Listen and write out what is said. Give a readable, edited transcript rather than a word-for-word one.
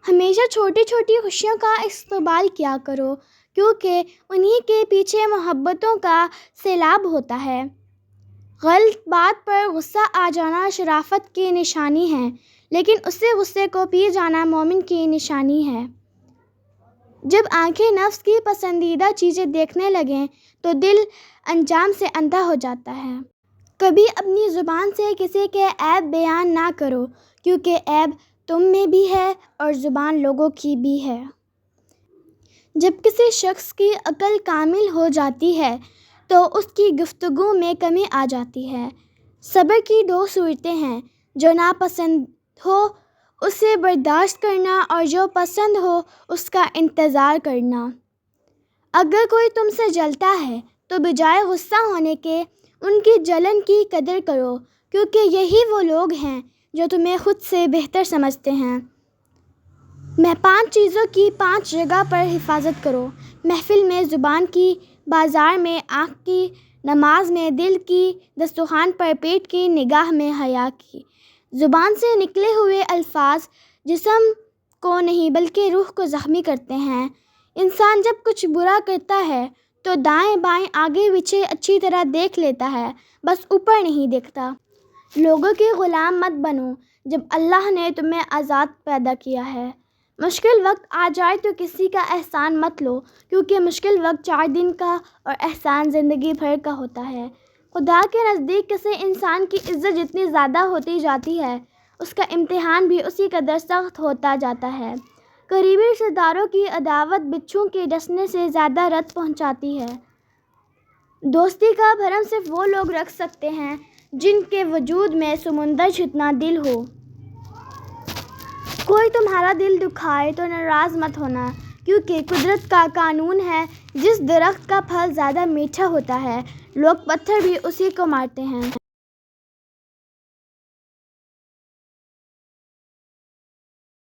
ہمیشہ چھوٹی چھوٹی خوشیوں کا استقبال کیا کرو، کیونکہ انہی کے پیچھے محبتوں کا سیلاب ہوتا ہے۔ غلط بات پر غصہ آ جانا شرافت کی نشانی ہے، لیکن اسی غصے کو پی جانا مومن کی نشانی ہے۔ جب آنکھیں نفس کی پسندیدہ چیزیں دیکھنے لگیں تو دل انجام سے اندھا ہو جاتا ہے۔ کبھی اپنی زبان سے کسی کے عیب بیان نہ کرو، کیونکہ عیب تم میں بھی ہے اور زبان لوگوں کی بھی ہے۔ جب کسی شخص کی عقل کامل ہو جاتی ہے تو اس کی گفتگو میں کمی آ جاتی ہے۔ صبر کی دو صورتیں ہیں، جو ناپسند ہو اسے برداشت کرنا اور جو پسند ہو اس کا انتظار کرنا۔ اگر کوئی تم سے جلتا ہے تو بجائے غصہ ہونے کے ان کی جلن کی قدر کرو، کیونکہ یہی وہ لوگ ہیں جو تمہیں خود سے بہتر سمجھتے ہیں۔ 5 چیزوں کی 5 جگہ پر حفاظت کرو: محفل میں زبان کی، بازار میں آنکھ کی، نماز میں دل کی، دسترخوان پر پیٹ کی، نگاہ میں حیا کی۔ زبان سے نکلے ہوئے الفاظ جسم کو نہیں بلکہ روح کو زخمی کرتے ہیں۔ انسان جب کچھ برا کرتا ہے تو دائیں بائیں آگے پیچھے اچھی طرح دیکھ لیتا ہے، بس اوپر نہیں دیکھتا۔ لوگوں کے غلام مت بنو جب اللہ نے تمہیں آزاد پیدا کیا ہے۔ مشکل وقت آ جائے تو کسی کا احسان مت لو، کیونکہ مشکل وقت 4 دن کا اور احسان زندگی بھر کا ہوتا ہے۔ خدا کے نزدیک کسی انسان کی عزت جتنی زیادہ ہوتی جاتی ہے، اس کا امتحان بھی اسی قدر سخت ہوتا جاتا ہے۔ قریبی رشتہ داروں کی عداوت بچھو کے ڈسنے سے زیادہ رت پہنچاتی ہے۔ دوستی کا بھرم صرف وہ لوگ رکھ سکتے ہیں جن کے وجود میں سمندر جتنا دل ہو۔ کوئی تمہارا دل دکھائے تو ناراض مت ہونا، کیونکہ قدرت کا قانون ہے، جس درخت کا پھل زیادہ میٹھا ہوتا ہے، لوگ پتھر بھی اسی کو مارتے ہیں۔